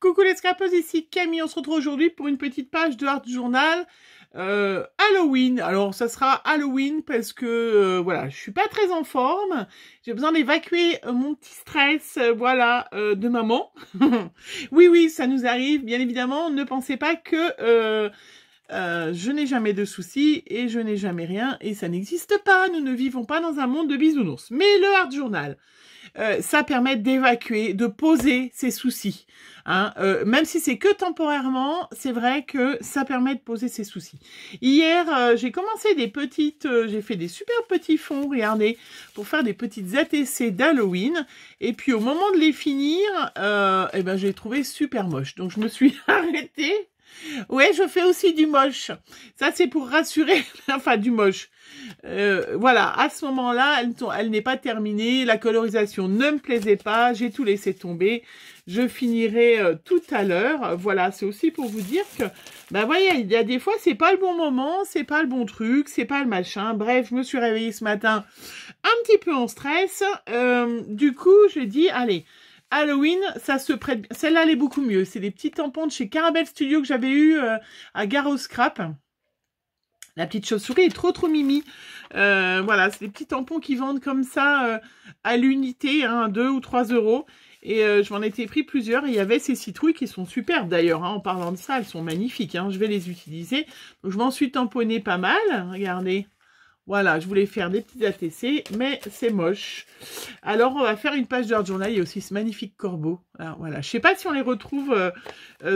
Coucou les scrapeuses, ici Camille, on se retrouve aujourd'hui pour une petite page de Art Journal Halloween. Alors ça sera Halloween parce que voilà, je suis pas très en forme, j'ai besoin d'évacuer mon petit stress de maman. Oui, ça nous arrive, bien évidemment, ne pensez pas que je n'ai jamais de soucis et je n'ai jamais rien et ça n'existe pas, nous ne vivons pas dans un monde de bisounours. Mais le Art Journal, ça permet d'évacuer, de poser ses soucis. Hein. Même si c'est que temporairement, c'est vrai que ça permet de poser ses soucis. Hier, j'ai commencé j'ai fait des super petits fonds, regardez, pour faire des petites ATC d'Halloween. Et puis au moment de les finir, j'ai trouvé super moche. Donc je me suis arrêtée. Ouais, je fais aussi du moche. Ça, c'est pour rassurer, enfin du moche. Voilà, à ce moment-là, elle n'est pas terminée. La colorisation ne me plaisait pas. J'ai tout laissé tomber. Je finirai tout à l'heure. Voilà, c'est aussi pour vous dire que, voyez, il y a des fois, c'est pas le bon moment, c'est pas le bon truc, c'est pas le machin. Bref, je me suis réveillée ce matin un petit peu en stress. Du coup, j'ai dit, allez, Halloween, ça se prête. Celle-là, elle est beaucoup mieux. C'est des petits tampons de chez Caramel Studio que j'avais eu à Gare au Scrap. La petite chauve-souris est trop mimi. Voilà, c'est des petits tampons qui vendent comme ça à l'unité, hein, 2 ou 3 euros. Et je m'en étais pris plusieurs. Et il y avait ces citrouilles qui sont superbes d'ailleurs. Hein, en parlant de ça, elles sont magnifiques. Hein, je vais les utiliser. Donc je m'en suis tamponné pas mal. Regardez. Voilà, je voulais faire des petites ATC, mais c'est moche. Alors, on va faire une page d'Art Journal. Il y a aussi ce magnifique corbeau. Alors, voilà, je sais pas si on les retrouve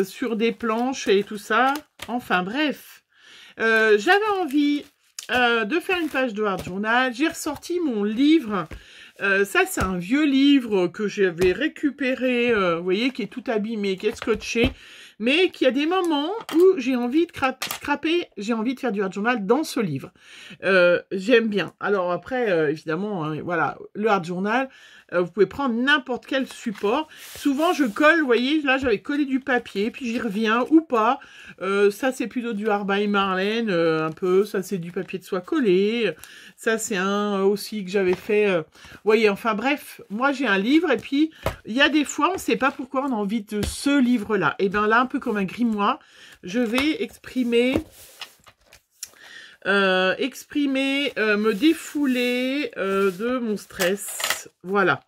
sur des planches et tout ça. Enfin, bref. J'avais envie de faire une page de Art Journal. J'ai ressorti mon livre. Ça, c'est un vieux livre que j'avais récupéré, vous voyez, qui est tout abîmé, qui est scotché. Mais qu'il y a des moments où j'ai envie de scraper, j'ai envie de faire du Art Journal dans ce livre. J'aime bien. Alors après, évidemment, hein, voilà, le Art Journal, vous pouvez prendre n'importe quel support. Souvent, je colle, vous voyez, là, j'avais collé du papier, puis j'y reviens ou pas. Ça, c'est plutôt du Art by Marlène, un peu. Ça, c'est du papier de soie collé. Ça, c'est un aussi que j'avais fait. Vous voyez, enfin bref, moi, j'ai un livre et puis, il y a des fois, on ne sait pas pourquoi on a envie de ce livre-là. Et bien là, un peu comme un grimoire, je vais exprimer, me défouler de mon stress. Voilà.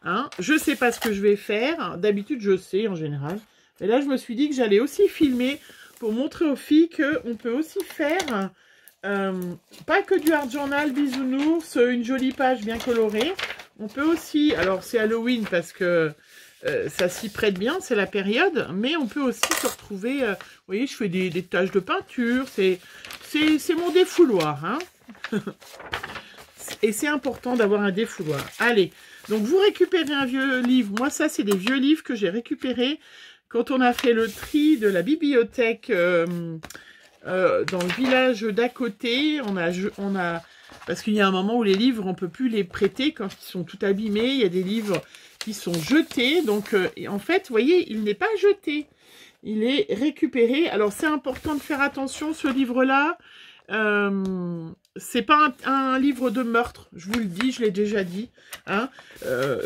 Hein, je sais pas ce que je vais faire. D'habitude, je sais en général. Mais là, je me suis dit que j'allais aussi filmer pour montrer aux filles qu'on peut aussi faire pas que du Art Journal bisounours, une jolie page bien colorée. On peut aussi, alors c'est Halloween parce que ça s'y prête bien, c'est la période, mais on peut aussi se retrouver, vous voyez, je fais des taches de peinture, c'est mon défouloir, hein. Et c'est important d'avoir un défouloir. Allez, donc vous récupérez un vieux livre, moi ça c'est des vieux livres que j'ai récupérés quand on a fait le tri de la bibliothèque dans le village d'à côté, on a parce qu'il y a un moment où les livres, on peut plus les prêter quand ils sont tout abîmés, il y a des livres qui sont jetés, donc en fait, vous voyez, il n'est pas jeté, il est récupéré. Alors c'est important de faire attention, ce livre-là, c'est pas un livre de meurtre, je vous le dis, je l'ai déjà dit, hein.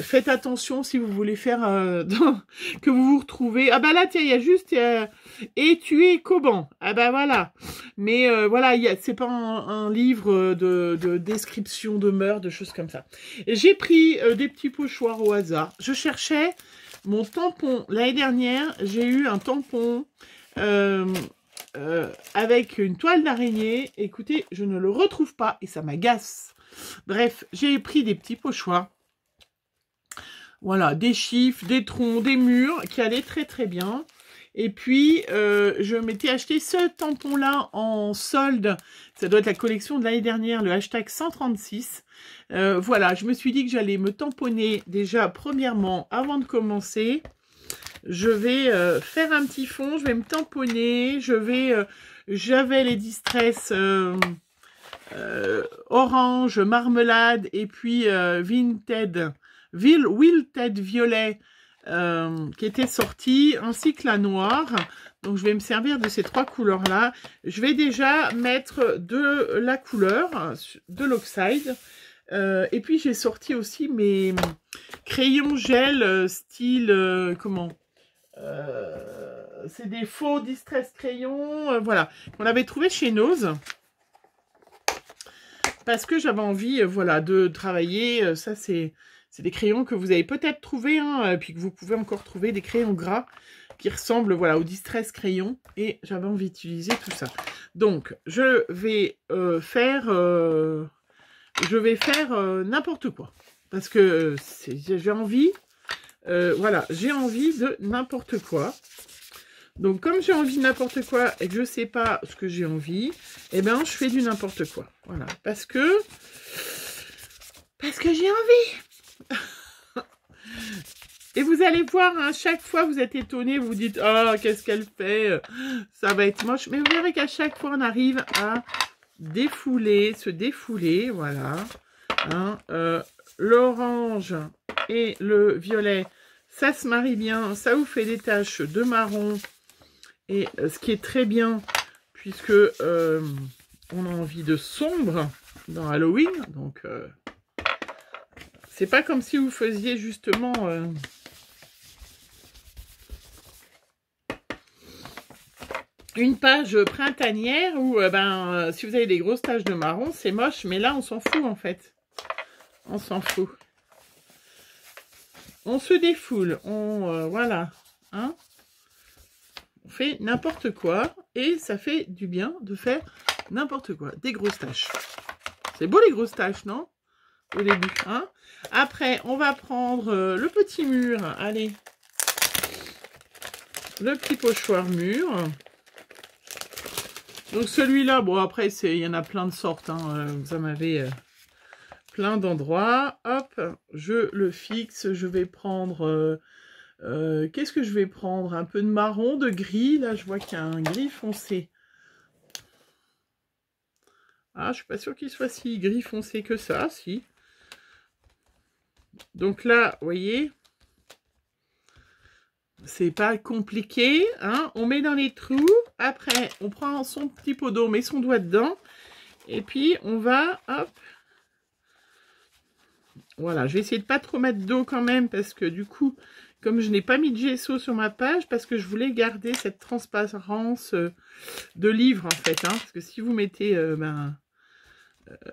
Faites attention si vous voulez faire que vous vous retrouvez. Ah bah là tiens, il y a juste et tuer Coban. Ah bah voilà. Mais voilà, c'est pas un livre de description de meurtre, de choses comme ça. J'ai pris des petits pochoirs au hasard. Je cherchais mon tampon. L'année dernière, j'ai eu un tampon avec une toile d'araignée. Écoutez, je ne le retrouve pas et ça m'agace. Bref, j'ai pris des petits pochoirs. Voilà, des chiffres, des troncs, des murs qui allaient très bien. Et puis, je m'étais acheté ce tampon-là en solde. Ça doit être la collection de l'année dernière, le hashtag 136. Voilà, je me suis dit que j'allais me tamponner déjà, premièrement, avant de commencer. Je vais faire un petit fond, je vais me tamponner, j'avais les distress orange, marmelade et puis Wilted Violet qui était sorti, ainsi que la noire. Donc je vais me servir de ces trois couleurs-là. Je vais déjà mettre de la couleur, de l'oxyde. Et puis j'ai sorti aussi mes crayons gel style, comment c'est des faux distress crayons, voilà, qu'on avait trouvé chez Nose. Parce que j'avais envie, voilà, de travailler. Ça, c'est des crayons que vous avez peut-être trouvé, hein, puis que vous pouvez encore trouver, des crayons gras qui ressemblent, voilà, au distress crayon. Et j'avais envie d'utiliser tout ça. Donc, je vais faire n'importe quoi. Parce que j'ai envie, voilà, j'ai envie de n'importe quoi. Donc, comme j'ai envie de n'importe quoi et que je ne sais pas ce que j'ai envie, eh ben, je fais du n'importe quoi. Voilà. Parce que j'ai envie. Et vous allez voir, hein, chaque fois, vous êtes étonnés, vous vous dites, oh, qu'est-ce qu'elle fait? Ça va être moche. Mais vous verrez qu'à chaque fois, on arrive à défouler, se défouler, voilà. Hein, l'orange et le violet, ça se marie bien, ça vous fait des taches de marron. Et ce qui est très bien, puisque on a envie de sombre dans Halloween, donc c'est pas comme si vous faisiez justement une page printanière où si vous avez des grosses taches de marron, c'est moche, mais là on s'en fout en fait. On s'en fout. On se défoule, voilà, hein. On fait n'importe quoi et ça fait du bien de faire n'importe quoi. Des grosses taches. C'est beau les grosses taches, non? Au début, hein? Après, on va prendre le petit mur. Allez. Le petit pochoir mur. Donc celui-là, bon après, il y en a plein de sortes. Hein, vous en avez plein d'endroits. Hop, je le fixe. Je vais prendre... qu'est-ce que je vais prendre? Un peu de marron, de gris. Là, je vois qu'il y a un gris foncé. Ah, je suis pas sûre qu'il soit si gris foncé que ça, si. Donc là, vous voyez, c'est pas compliqué. Hein, on met dans les trous. Après, on prend son petit pot d'eau, on met son doigt dedans. Et puis, on va, hop. Voilà, je vais essayer de pas trop mettre d'eau quand même, parce que du coup... Comme je n'ai pas mis de gesso sur ma page, parce que je voulais garder cette transparence de livre, en fait. Hein, parce que si vous mettez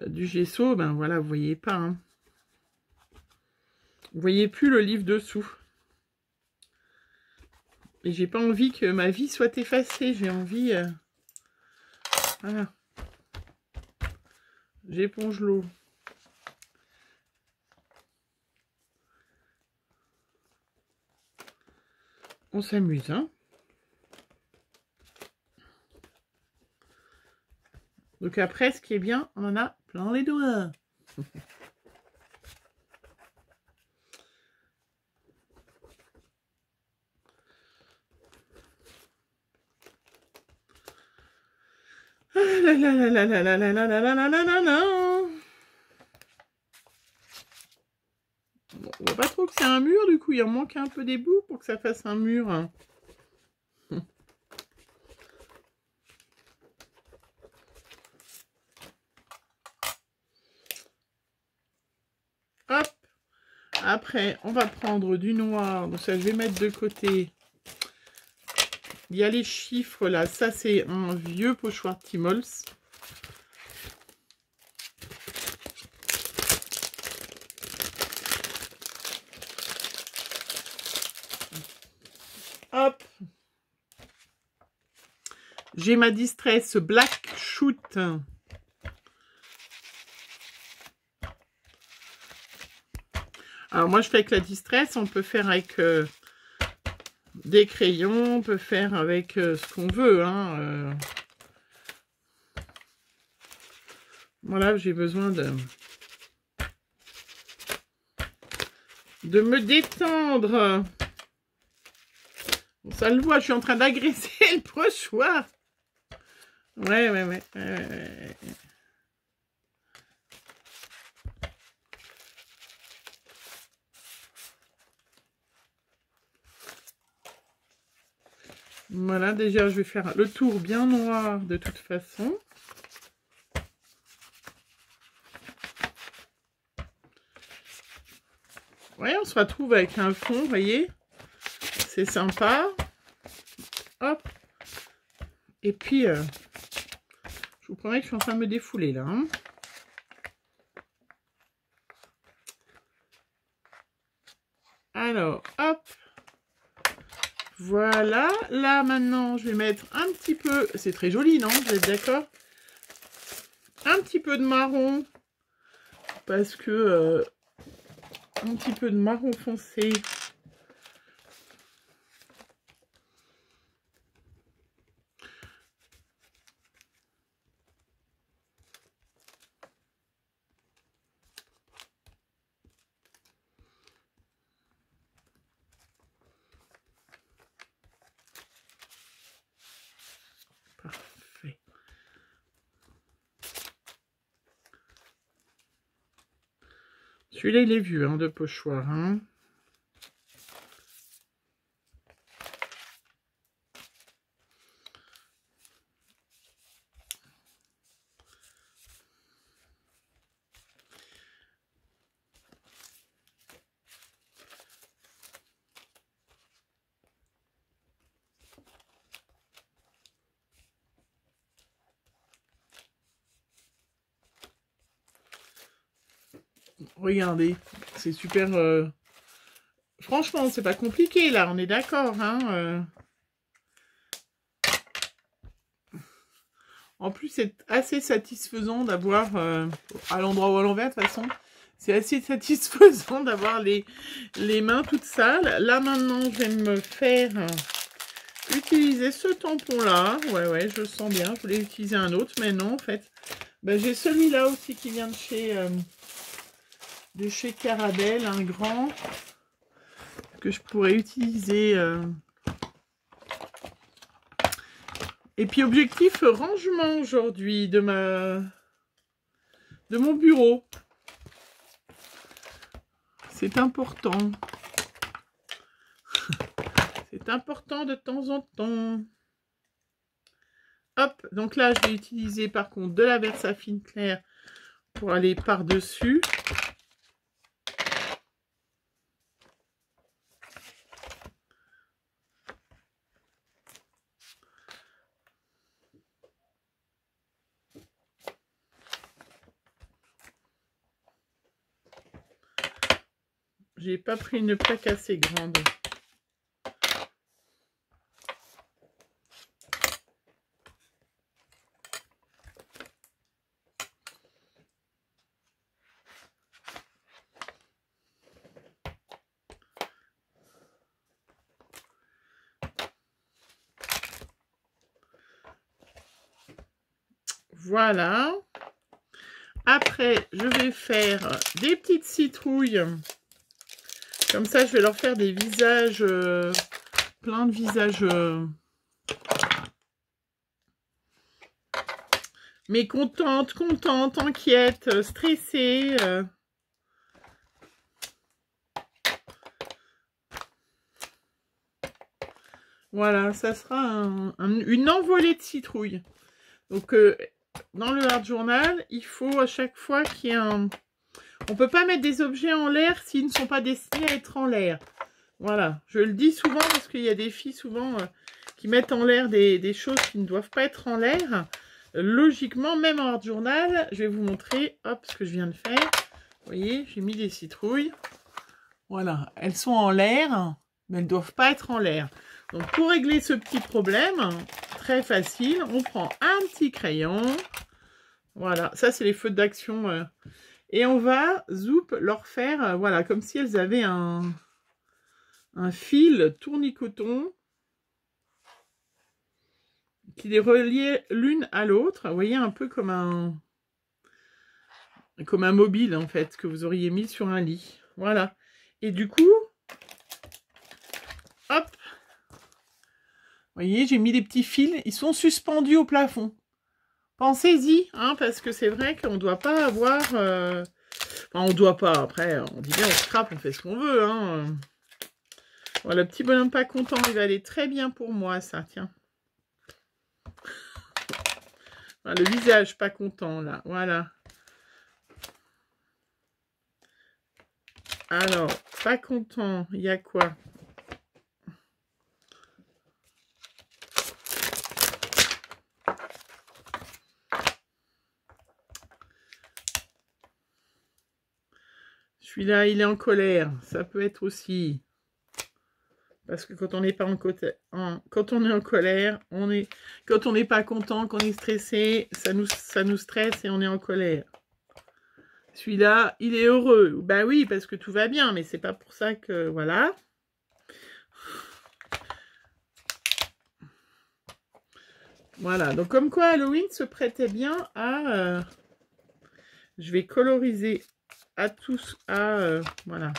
du gesso, voilà, vous voyez pas. Hein. Vous voyez plus le livre dessous. Et j'ai pas envie que ma vie soit effacée. J'ai envie... voilà. J'éponge l'eau. On s'amuse, hein. Donc après, ce qui est bien, on en a plein les doigts. Bon, on voit pas trop que c'est un mur, du coup, il en manque un peu des bouts pour que ça fasse un mur. Hein. Hop. Après, on va prendre du noir. Donc ça, je vais mettre de côté. Il y a les chiffres là. Ça, c'est un vieux pochoir Timols. Hop. J'ai ma Distress Black Shoot. Alors moi je fais avec la Distress, on peut faire avec des crayons, on peut faire avec ce qu'on veut. Hein, Voilà, j'ai besoin de me détendre. Bon, ça le voit, je suis en train d'agresser le pochoir. Ouais. Voilà, déjà, je vais faire le tour bien noir de toute façon. Ouais, on se retrouve avec un fond, vous voyez. C'est sympa. Hop. Et puis, je vous promets que je suis en train de me défouler là. Hein. Alors, hop. Voilà. Là, maintenant, je vais mettre un petit peu... C'est très joli, non? Vous êtes d'accord? Un petit peu de marron. Parce que... un petit peu de marron foncé. Parfait. Celui-là, il est vieux, hein, de pochoir. Hein. Regardez, c'est super... Franchement, c'est pas compliqué, là, on est d'accord. Hein, En plus, c'est assez satisfaisant d'avoir, à l'endroit ou à l'envers, de toute façon, c'est assez satisfaisant d'avoir les mains toutes sales. Là, maintenant, je vais me faire utiliser ce tampon-là. Ouais, je le sens bien. Je voulais utiliser un autre, mais non, en fait. Ben, j'ai celui-là aussi qui vient de chez Caradel, un grand, que je pourrais utiliser... Et puis, objectif rangement aujourd'hui de mon bureau. C'est important. C'est important de temps en temps. Hop, donc là, je vais utiliser par contre de la Versafine claire pour aller par-dessus. J'ai pas pris une plaque assez grande. Voilà. Après, je vais faire des petites citrouilles. Comme ça, je vais leur faire des visages, plein de visages, mais contente, inquiète, stressée. Voilà, ça sera une envolée de citrouilles. Donc, dans le Art Journal, il faut à chaque fois qu'il y ait un... On ne peut pas mettre des objets en l'air s'ils ne sont pas destinés à être en l'air. Voilà, je le dis souvent parce qu'il y a des filles souvent qui mettent en l'air des choses qui ne doivent pas être en l'air. Logiquement, même en Art Journal, je vais vous montrer, hop, ce que je viens de faire. Vous voyez, j'ai mis des citrouilles. Voilà, elles sont en l'air, mais elles ne doivent pas être en l'air. Donc, pour régler ce petit problème, très facile, on prend un petit crayon. Voilà, ça, c'est les feux d'action. Et on va, leur faire, voilà, comme si elles avaient un fil tournicoton qui les reliait l'une à l'autre. Vous voyez, un peu comme un mobile, en fait, que vous auriez mis sur un lit. Voilà. Et du coup, hop, vous voyez, j'ai mis des petits fils. Ils sont suspendus au plafond. Pensez-y, hein, parce que c'est vrai qu'on ne doit pas avoir... Enfin, on ne doit pas. Après, on dit bien, on scrape, on fait ce qu'on veut. Hein. Voilà, le petit bonhomme pas content, il va aller très bien pour moi, ça, tiens. Voilà, le visage pas content, là, voilà. Alors, pas content, il y a quoi? Celui-là, il est en colère. Ça peut être aussi... Parce que quand on n'est pas quand on est en colère, quand on n'est pas content, qu'on est stressé, ça nous stresse et on est en colère. Celui-là, il est heureux. Ben oui, parce que tout va bien, mais c'est pas pour ça que... Voilà. Voilà, donc comme quoi Halloween se prêtait bien à... je vais coloriser à tous, voilà.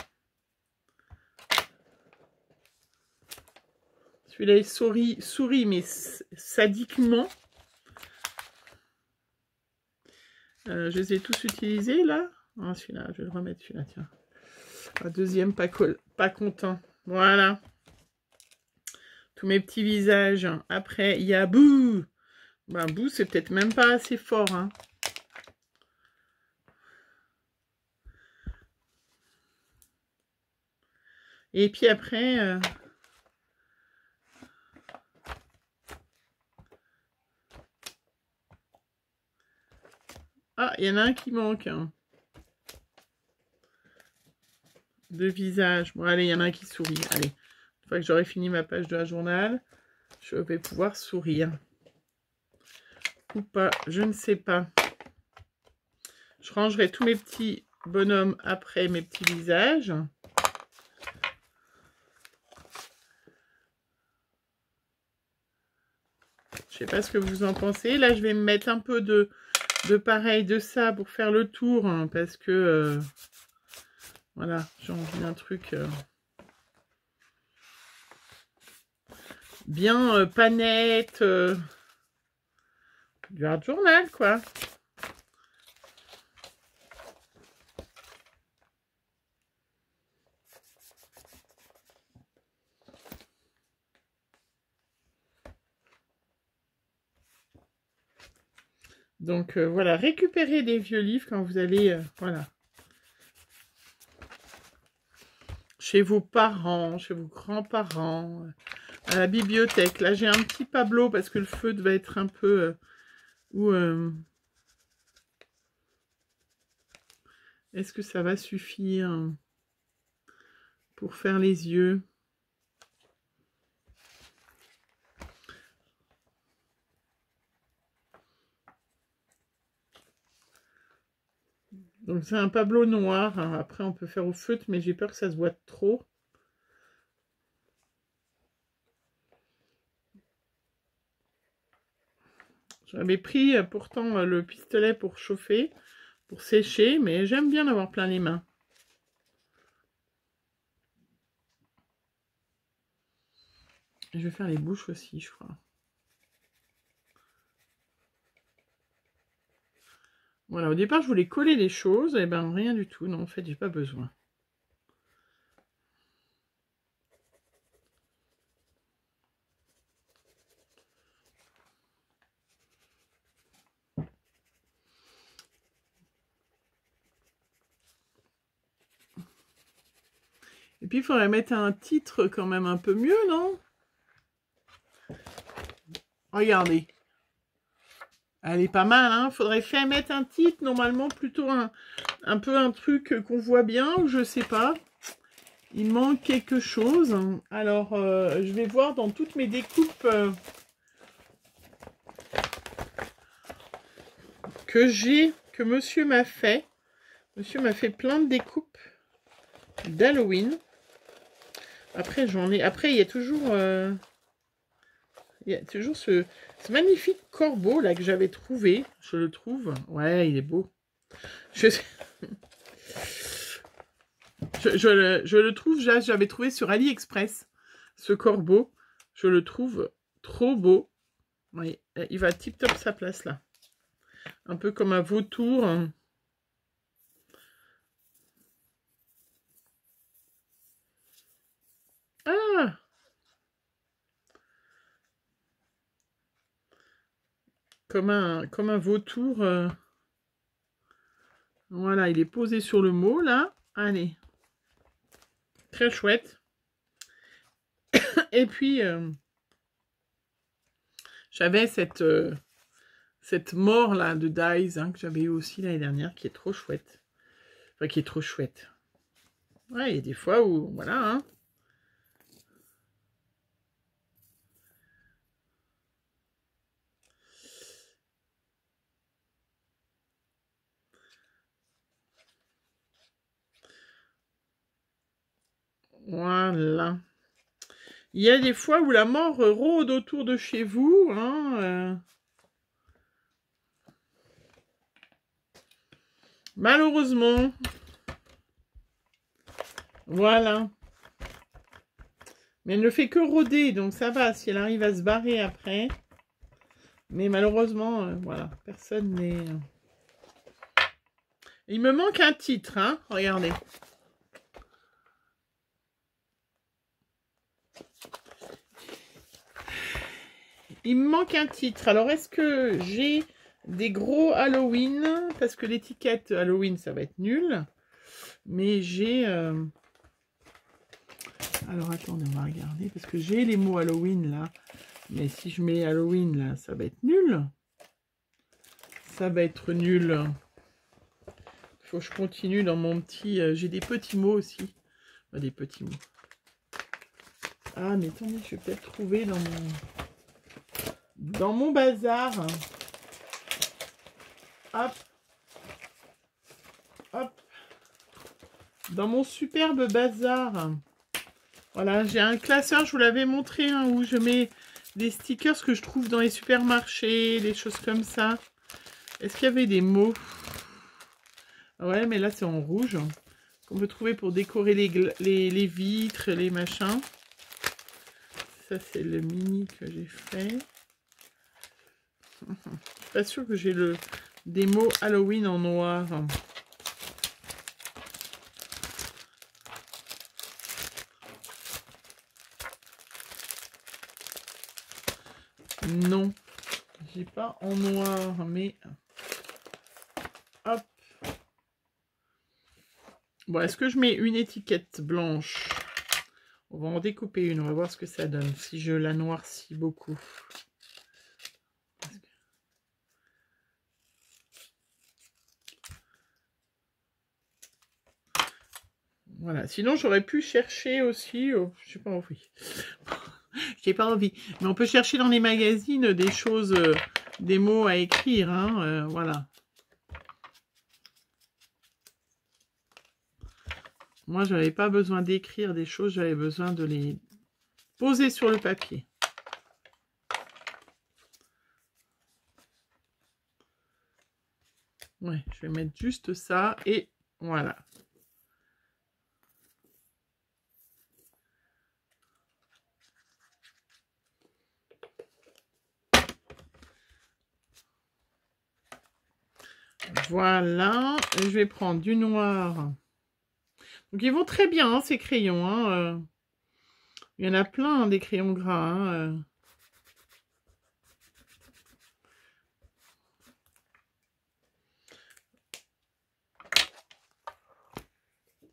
Celui-là, il sourit, mais sadiquement. Je les ai tous utilisés, là. Ah, celui-là, je vais le remettre, celui-là, tiens. Un deuxième, pas content. Voilà. Tous mes petits visages. Après, il y a Bouh. Ben, Bouh, c'est peut-être même pas assez fort, hein. Et puis après... Ah, il y en a un qui manque. Hein. De visage. Bon, allez, il y en a un qui sourit. Allez, une fois que j'aurai fini ma page de la journal, je vais pouvoir sourire. Ou pas, je ne sais pas. Je rangerai tous mes petits bonhommes après mes petits visages. Je sais pas ce que vous en pensez. Là, je vais me mettre un peu de pareil, de ça pour faire le tour. Hein, parce que, voilà, j'ai envie d'un truc bien pas net. Du art journal, quoi. Donc, voilà, récupérez des vieux livres quand vous allez, voilà, chez vos parents, chez vos grands-parents, à la bibliothèque. Là, j'ai un petit Pablo parce que le feu devait être un peu... est-ce que ça va suffire pour faire les yeux? Donc c'est un Pablo noir. Hein. Après, on peut faire au feutre, mais j'ai peur que ça se voit trop. J'avais pris pourtant le pistolet pour chauffer, pour sécher, mais j'aime bien avoir plein les mains. Je vais faire les bouches aussi, je crois. Voilà, au départ, je voulais coller les choses. Et ben rien du tout. Non, en fait, j'ai pas besoin. Et puis, il faudrait mettre un titre quand même un peu mieux, non? Regardez. Elle est pas mal, hein. Faudrait faire mettre un titre, normalement, plutôt un peu un truc qu'on voit bien, ou je sais pas. Il manque quelque chose. Alors, je vais voir dans toutes mes découpes que monsieur m'a fait. Monsieur m'a fait plein de découpes d'Halloween. Après, Après, il y a toujours... il y a toujours ce magnifique corbeau là que j'avais trouvé. Je le trouve. Ouais, il est beau. Je le trouve, j'avais trouvé sur AliExpress. Ce corbeau. Je le trouve trop beau. Oui, il va tip top sa place là. Un peu comme un vautour. Ah! Comme un vautour. Voilà, il est posé sur le mot, là. Allez. Très chouette. Et puis, j'avais cette mort, là, de Dies, hein, que j'avais eu aussi l'année dernière, qui est trop chouette. Enfin, qui est trop chouette. Ouais, il y a des fois où, voilà, hein. Voilà. Il y a des fois où la mort rôde autour de chez vous, hein. Malheureusement. Voilà. Mais elle ne fait que rôder, donc ça va, si elle arrive à se barrer après. Mais malheureusement, voilà, personne n'est... Il me manque un titre, hein, regardez. Il me manque un titre. Alors, est-ce que j'ai des gros Halloween? Parce que l'étiquette Halloween, ça va être nul. Mais j'ai... Alors, attendez, on va regarder. Parce que j'ai les mots Halloween, là. Mais si je mets Halloween, là, ça va être nul. Ça va être nul. Il faut que je continue dans mon petit... j'ai des petits mots aussi. Enfin, des petits mots. Ah, mais attendez, je vais peut-être trouver dans mon bazar. Hop. Hop. Dans mon superbe bazar. Voilà, j'ai un classeur, je vous l'avais montré, hein, où je mets des stickers que je trouve dans les supermarchés, des choses comme ça. Est-ce qu'il y avait des mots? Ouais, mais là, c'est en rouge. Qu'on peut trouver pour décorer les vitres, les machins. Ça, c'est le mini que j'ai fait. Je suis pas sûre que j'ai des mots Halloween en noir. Non, j'ai pas en noir, mais... Hop. Bon, est-ce que je mets une étiquette blanche? On va en découper une, on va voir ce que ça donne, si je la noircis beaucoup. Voilà, sinon j'aurais pu chercher aussi, je sais pas envie. J'ai pas envie, mais on peut chercher dans les magazines des choses, des mots à écrire, hein, voilà. Moi, je n'avais pas besoin d'écrire des choses, j'avais besoin de les poser sur le papier. Ouais, je vais mettre juste ça et voilà. Voilà, et je vais prendre du noir. Donc ils vont très bien, hein, ces crayons. Hein, il y en a plein, hein, des crayons gras. Hein,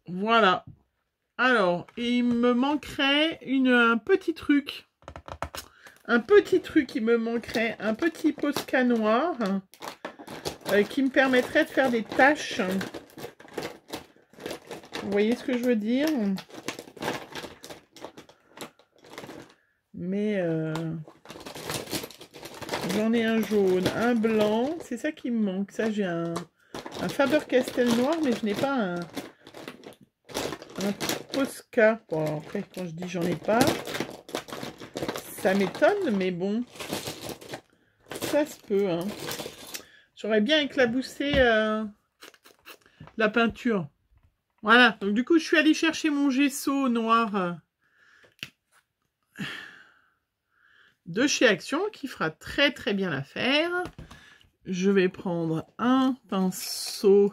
Voilà. Alors, il me manquerait un petit truc. Un petit truc, il me manquerait un petit Posca noir qui me permettrait de faire des taches. Vous voyez ce que je veux dire? Mais j'en ai un jaune, un blanc. C'est ça qui me manque. Ça, j'ai un Faber-Castell noir, mais je n'ai pas un Posca. Bon, après, quand je dis j'en ai pas, ça m'étonne, mais bon, ça se peut. Hein. J'aurais bien éclaboussé la peinture. Voilà, donc du coup, je suis allée chercher mon gesso noir de chez Action, qui fera très très bien l'affaire. Je vais prendre un pinceau.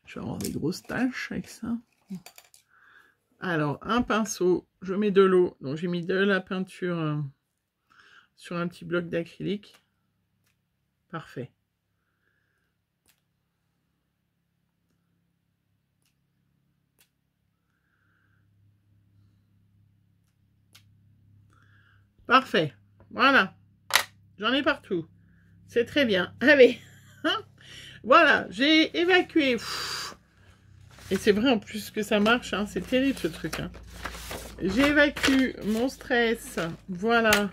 Je vais avoir des grosses taches avec ça. Alors, un pinceau, je mets de l'eau. Donc, j'ai mis de la peinture sur un petit bloc d'acrylique. Parfait. Parfait. Voilà. J'en ai partout. C'est très bien. Allez. Voilà, j'ai évacué. Et c'est vrai en plus que ça marche, hein, c'est terrible ce truc. Hein. J'évacue mon stress. Voilà.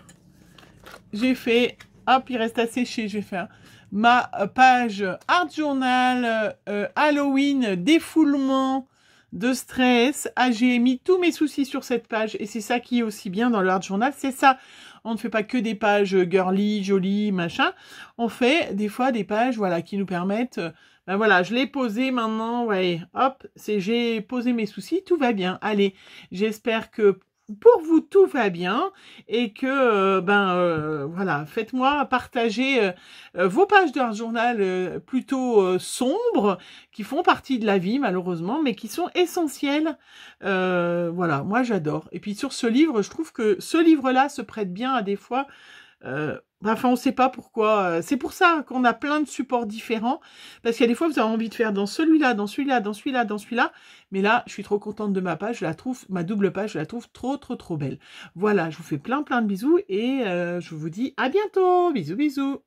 J'ai fait, hop, il reste à sécher. Je vais faire ma page Art Journal, Halloween, défoulement de stress. Ah, j'ai mis tous mes soucis sur cette page. Et c'est ça qui est aussi bien dans le Art Journal. C'est ça. On ne fait pas que des pages girly, jolies, machin. On fait des fois des pages, voilà, qui nous permettent... ben voilà, je l'ai posé maintenant, ouais, hop, j'ai posé mes soucis, tout va bien. Allez, j'espère que pour vous, tout va bien et que, voilà, faites-moi partager vos pages d'Art Journal plutôt sombres, qui font partie de la vie, malheureusement, mais qui sont essentielles. Voilà, moi, j'adore. Et puis, sur ce livre, je trouve que ce livre-là se prête bien à des fois... enfin, on ne sait pas pourquoi. C'est pour ça qu'on a plein de supports différents. Parce qu'il y a des fois, vous avez envie de faire dans celui-là, dans celui-là, dans celui-là, dans celui-là. Mais là, je suis trop contente de ma page. Je la trouve, ma double page, je la trouve trop, trop, trop belle. Voilà, je vous fais plein, plein de bisous. Et je vous dis à bientôt. Bisous, bisous.